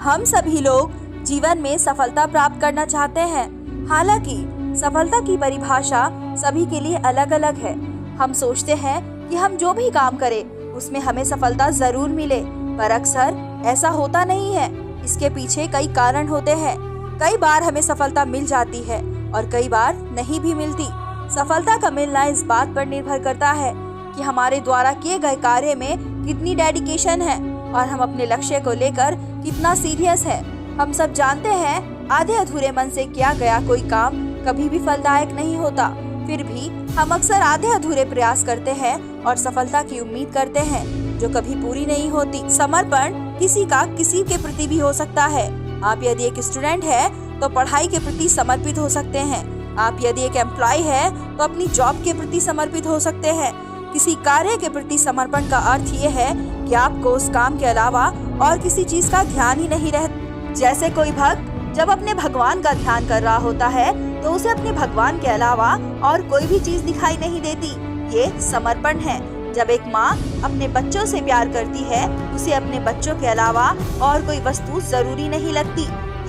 हम सभी लोग जीवन में सफलता प्राप्त करना चाहते हैं। हालांकि सफलता की परिभाषा सभी के लिए अलग अलग है। हम सोचते हैं कि हम जो भी काम करें उसमें हमें सफलता जरूर मिले, पर अक्सर ऐसा होता नहीं है। इसके पीछे कई कारण होते हैं। कई बार हमें सफलता मिल जाती है और कई बार नहीं भी मिलती। सफलता का मिलना इस बात पर निर्भर करता है कि हमारे द्वारा किए गए कार्य में कितनी डेडिकेशन है और हम अपने लक्ष्य को लेकर कितना सीरियस है। हम सब जानते हैं आधे अधूरे मन से किया गया कोई काम कभी भी फलदायक नहीं होता। फिर भी हम अक्सर आधे अधूरे प्रयास करते हैं और सफलता की उम्मीद करते हैं जो कभी पूरी नहीं होती। समर्पण किसी का किसी के प्रति भी हो सकता है। आप यदि एक स्टूडेंट है तो पढ़ाई के प्रति समर्पित हो सकते हैं। आप यदि एक एम्प्लॉय है तो अपनी जॉब के प्रति समर्पित हो सकते हैं। किसी कार्य के प्रति समर्पण का अर्थ ये है कि आपको उस काम के अलावा और किसी चीज का ध्यान ही नहीं रहता। जैसे कोई भक्त जब अपने भगवान का ध्यान कर रहा होता है तो उसे अपने भगवान के अलावा और कोई भी चीज दिखाई नहीं देती। ये समर्पण है। जब एक माँ अपने बच्चों से प्यार करती है, उसे अपने बच्चों के अलावा और कोई वस्तु जरूरी नहीं लगती।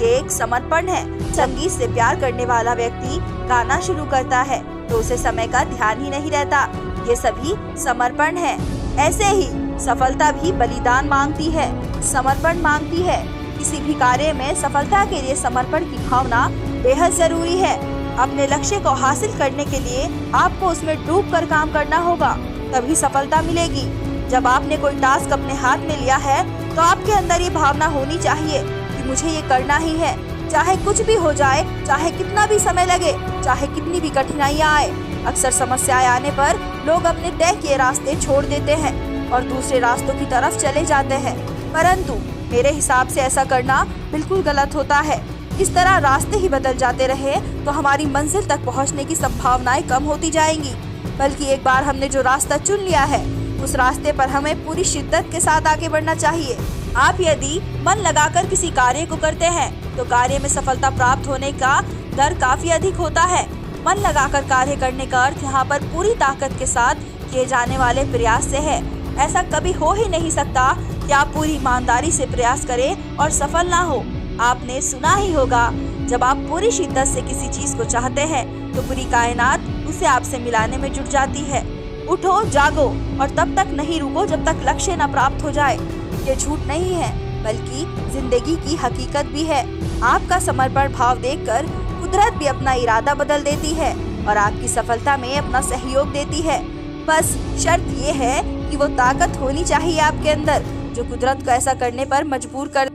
ये एक समर्पण है। संगीत से प्यार करने वाला व्यक्ति गाना शुरू करता है तो उसे समय का ध्यान ही नहीं रहता। ये सभी समर्पण है। ऐसे ही सफलता भी बलिदान मांगती है, समर्पण मांगती है। किसी भी कार्य में सफलता के लिए समर्पण की भावना बेहद जरूरी है। अपने लक्ष्य को हासिल करने के लिए आपको उसमें डूब कर काम करना होगा, तभी सफलता मिलेगी। जब आपने कोई टास्क अपने हाथ में लिया है तो आपके अंदर ये भावना होनी चाहिए कि मुझे ये करना ही है, चाहे कुछ भी हो जाए, चाहे कितना भी समय लगे, चाहे कितनी भी कठिनाइयाँ आए। अक्सर समस्याएं आने पर लोग अपने तय किए रास्ते छोड़ देते हैं और दूसरे रास्तों की तरफ चले जाते हैं, परंतु मेरे हिसाब से ऐसा करना बिल्कुल गलत होता है। इस तरह रास्ते ही बदल जाते रहे तो हमारी मंजिल तक पहुंचने की संभावनाएं कम होती जाएंगी। बल्कि एक बार हमने जो रास्ता चुन लिया है उस रास्ते पर हमें पूरी शिद्दत के साथ आगे बढ़ना चाहिए। आप यदि मन लगाकर किसी कार्य को करते हैं तो कार्य में सफलता प्राप्त होने का दर काफी अधिक होता है। मन लगाकर कार्य करने का अर्थ यहाँ पर पूरी ताकत के साथ किए जाने वाले प्रयास से है। ऐसा कभी हो ही नहीं सकता कि आप पूरी ईमानदारी से प्रयास करें और सफल ना हो। आपने सुना ही होगा, जब आप पूरी शिद्दत से किसी चीज को चाहते हैं तो पूरी कायनात उसे आपसे मिलाने में जुट जाती है। उठो, जागो और तब तक नहीं रुको जब तक लक्ष्य न प्राप्त हो जाए। ये झूठ नहीं है बल्कि जिंदगी की हकीकत भी है। आपका समर्पण भाव देखकर कुदरत भी अपना इरादा बदल देती है और आपकी सफलता में अपना सहयोग देती है। बस शर्त ये है कि वो ताकत होनी चाहिए आपके अंदर जो कुदरत को ऐसा करने पर मजबूर कर।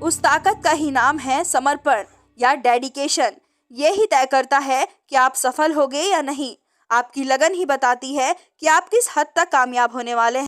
उस ताकत का ही नाम है समर्पण या डेडिकेशन। ये ही तय करता है कि आप सफल होगे या नहीं। आपकी लगन ही बताती है कि आप किस हद तक कामयाब होने वाले हैं।